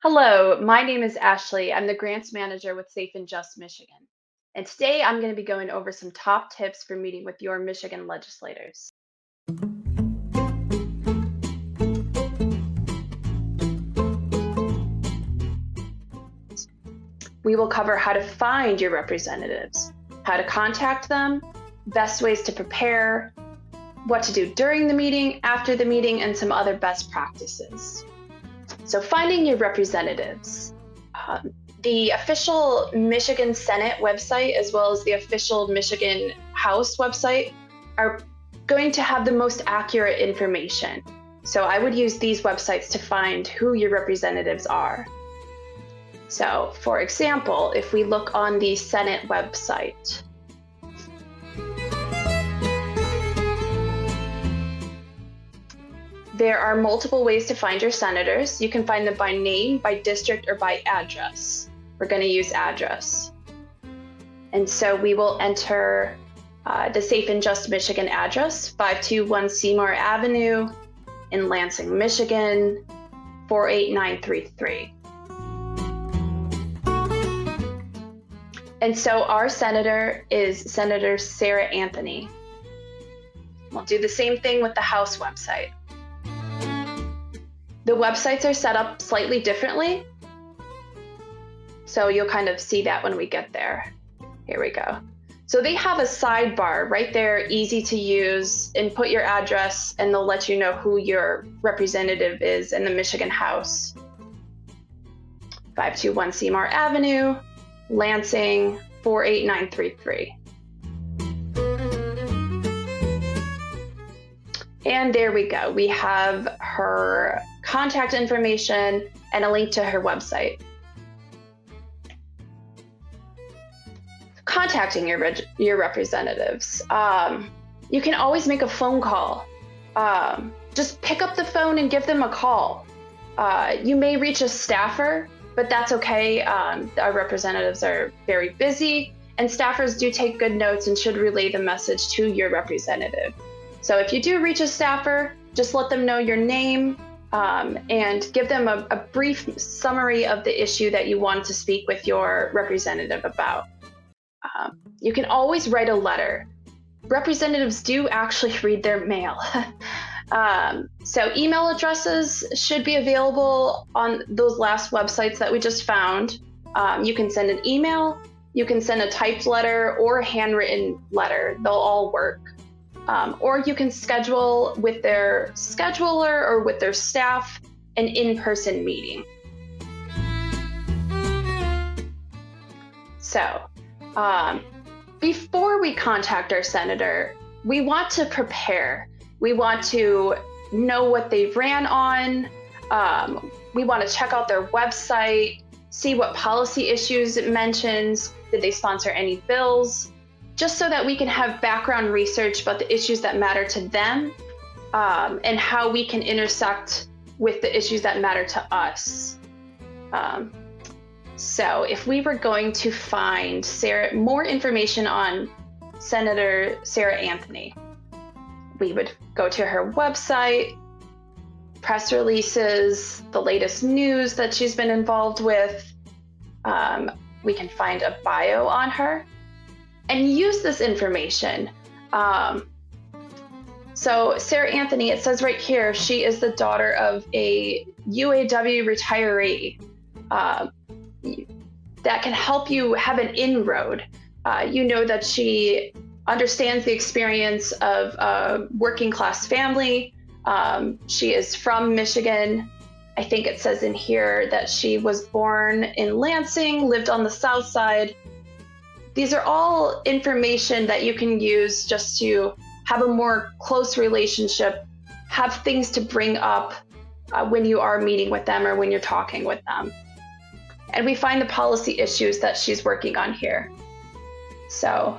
Hello, my name is Ashley. I'm the grants manager with Safe and Just Michigan. And today I'm going to be going over some top tips for meeting with your Michigan legislators. We will cover how to find your representatives, how to contact them, best ways to prepare, what to do during the meeting, after the meeting, and some other best practices. So finding your representatives. The official Michigan Senate website, as well as the official Michigan House website, are going to have the most accurate information. So I would use these websites to find who your representatives are. So, for example, if we look on the Senate website, there are multiple ways to find your senators. You can find them by name, by district, or by address. We're going to use address. And so we will enter the Safe and Just Michigan address, 521 Seymour Avenue in Lansing, Michigan, 48933. And so our senator is Senator Sarah Anthony. We'll do the same thing with the House website. The websites are set up slightly differently, so you'll kind of see that when we get there. Here we go. So they have a sidebar right there, easy to use. Input your address and they'll let you know who your representative is in the Michigan House. 521 Seymour Avenue, Lansing, 48933. And there we go. We have her contact information and a link to her website. Contacting your representatives. You can always make a phone call. Just pick up the phone and give them a call. You may reach a staffer, but that's okay. Our representatives are very busy, and staffers do take good notes and should relay the message to your representative. So if you do reach a staffer, just let them know your name and give them a brief summary of the issue that you want to speak with your representative about. You can always write a letter. Representatives do actually read their mail. So email addresses should be available on those last websites that we just found. You can send an email, you can send a typed letter or a handwritten letter. They'll all work. Or you can schedule with their scheduler or with their staff an in-person meeting. So, before we contact our senator, we want to prepare. We want to know what they ran on. We want to check out their website, see what policy issues it mentions. Did they sponsor any bills? Just so that we can have background research about the issues that matter to them and how we can intersect with the issues that matter to us. So if we were going to find more information on Senator Sarah Anthony, we would go to her website, press releases, the latest news that she's been involved with. We can find a bio on her and use this information. So Sarah Anthony, it says right here, she is the daughter of a UAW retiree. That can help you have an inroad. You know that she understands the experience of a working class family. She is from Michigan. I think it says in here that she was born in Lansing, lived on the south side. These are all information that you can use just to have a more close relationship, have things to bring up when you are meeting with them or when you're talking with them. And we find the policy issues that she's working on here. So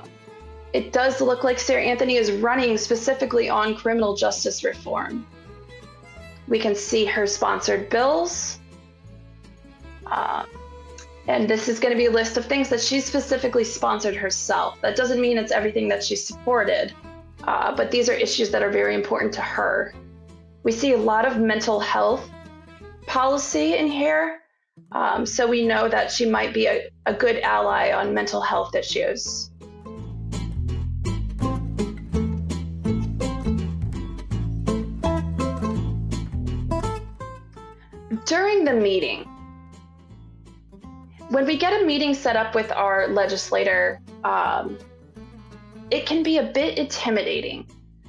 it does look like Sarah Anthony is running specifically on criminal justice reform. We can see her sponsored bills. And this is going to be a list of things that she specifically sponsored herself. That doesn't mean it's everything that she supported, but these are issues that are very important to her. We see a lot of mental health policy in here. So we know that she might be a good ally on mental health issues. During the meeting, when we get a meeting set up with our legislator, it can be a bit intimidating,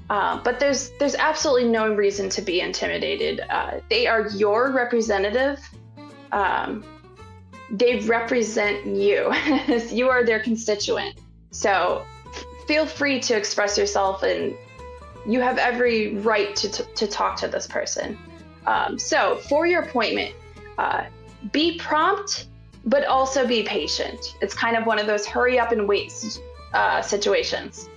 but there's absolutely no reason to be intimidated. They are your representative. They represent you. You are their constituent. So feel free to express yourself, and you have every right to talk to this person. So for your appointment, be prompt, but also be patient. It's kind of one of those hurry up and wait situations.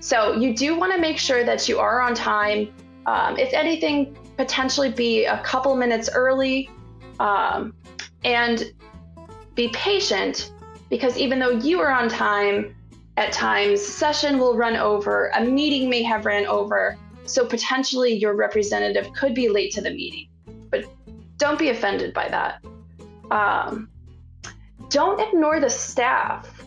So you do want to make sure that you are on time. If anything, potentially be a couple minutes early, and be patient, because even though you are on time, at times session will run over, a meeting may have ran over, so potentially your representative could be late to the meeting. But don't be offended by that. Don't ignore the staff.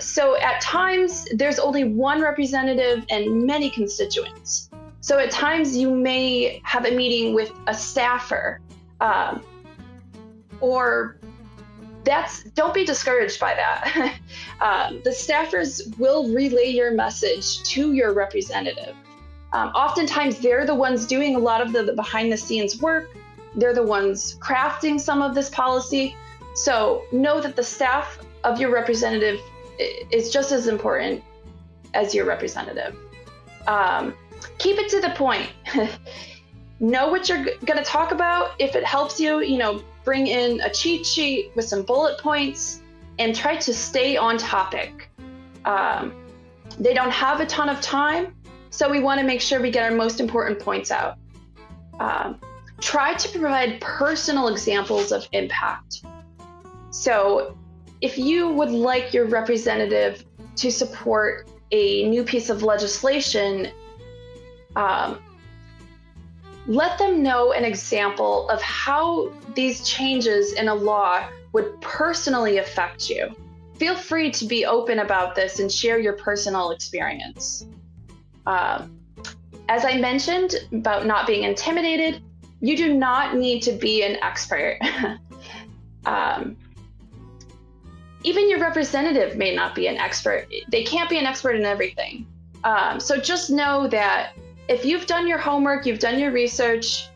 So at times, there's only one representative and many constituents. So at times you may have a meeting with a staffer, don't be discouraged by that. The staffers will relay your message to your representative. Oftentimes they're the ones doing a lot of the behind the scenes work. They're the ones crafting some of this policy. So know that the staff of your representative is just as important as your representative. Keep it to the point. Know what you're going to talk about. If it helps you, bring in a cheat sheet with some bullet points and try to stay on topic. They don't have a ton of time, so we want to make sure we get our most important points out. Try to provide personal examples of impact. So if you would like your representative to support a new piece of legislation, let them know an example of how these changes in a law would personally affect you. Feel free to be open about this and share your personal experience. As I mentioned about not being intimidated, you do not need to be an expert. Even your representative may not be an expert. They can't be an expert in everything. So just know that if you've done your homework, you've done your research,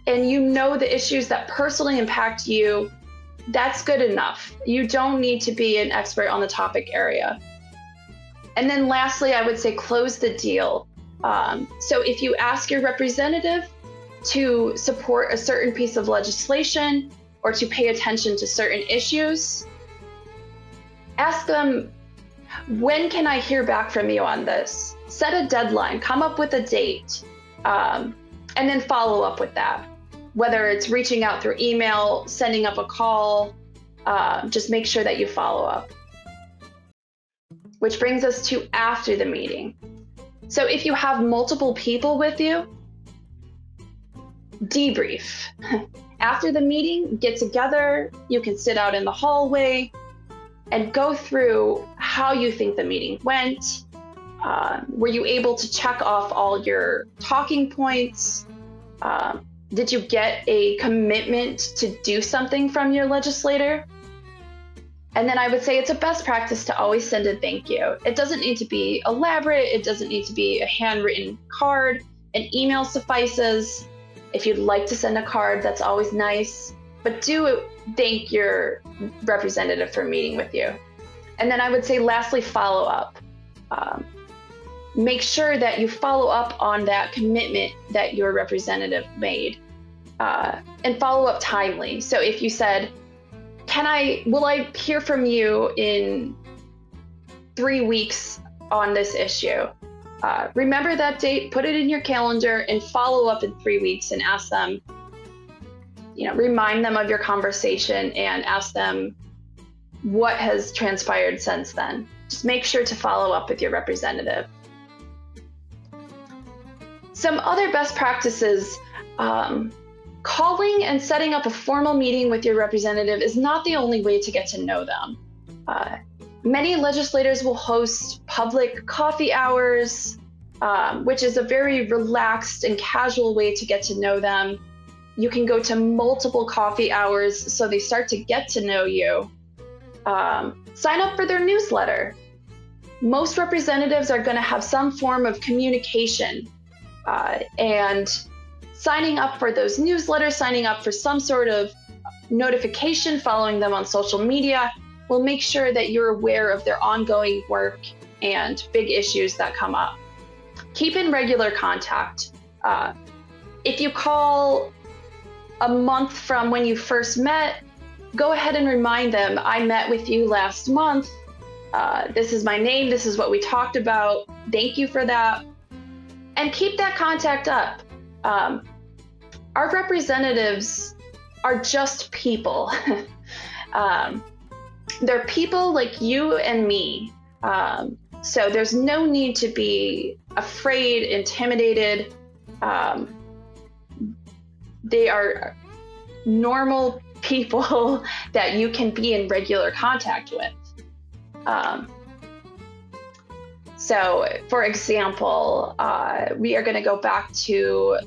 and you know the issues that personally impact you, that's good enough. You don't need to be an expert on the topic area. And then lastly, I would say close the deal. So if you ask your representative to support a certain piece of legislation or to pay attention to certain issues, ask them, when can I hear back from you on this? Set a deadline, come up with a date, and then follow up with that. Whether it's reaching out through email, sending up a call, just make sure that you follow up. Which brings us to after the meeting. So if you have multiple people with you, debrief. After the meeting, get together, you can sit out in the hallway and go through how you think the meeting went. Were you able to check off all your talking points? Did you get a commitment to do something from your legislator? And then I would say it's a best practice to always send a thank you. It doesn't need to be elaborate. It doesn't need to be a handwritten card. An email suffices. If you'd like to send a card, that's always nice. But do thank your representative for meeting with you. And then I would say lastly, follow up. Make sure that you follow up on that commitment that your representative made, and follow up timely. So if you said, will I hear from you in 3 weeks on this issue? Remember that date, put it in your calendar, and follow up in 3 weeks and ask them, remind them of your conversation and ask them what has transpired since then. Just make sure to follow up with your representative. Some other best practices, Calling and setting up a formal meeting with your representative is not the only way to get to know them. Many legislators will host public coffee hours, which is a very relaxed and casual way to get to know them. You can go to multiple coffee hours so they start to get to know you. Sign up for their newsletter. Most representatives are going to have some form of communication, and signing up for those newsletters, signing up for some sort of notification, following them on social media will make sure that you're aware of their ongoing work and big issues that come up. Keep in regular contact. If you call a month from when you first met, go ahead and remind them, I met with you last month. This is my name. This is what we talked about. Thank you for that. And keep that contact up. Our representatives are just people. They're people like you and me. So there's no need to be afraid, intimidated. They are normal people that you can be in regular contact with. So, for example, we are going to go back to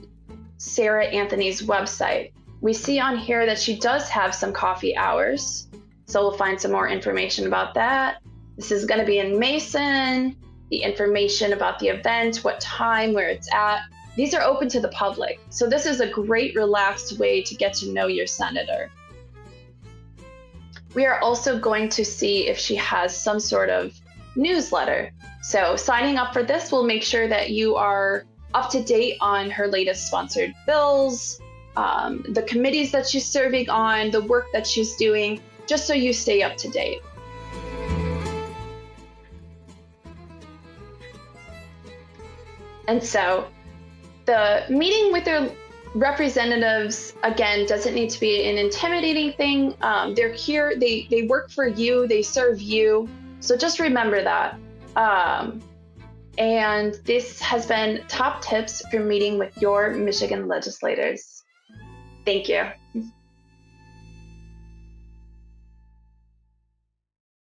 Sarah Anthony's website. We see on here that she does have some coffee hours. So we'll find some more information about that. This is going to be in Mason, the information about the event, what time, where it's at. These are open to the public. So this is a great relaxed way to get to know your senator. We are also going to see if she has some sort of newsletter. So signing up for this will make sure that you are up to date on her latest sponsored bills, the committees that she's serving on, the work that she's doing, just so you stay up to date. And so the meeting with their representatives, again, doesn't need to be an intimidating thing. They're here, they work for you, they serve you. So just remember that. And this has been Top Tips for Meeting with Your Michigan Legislators. Thank you.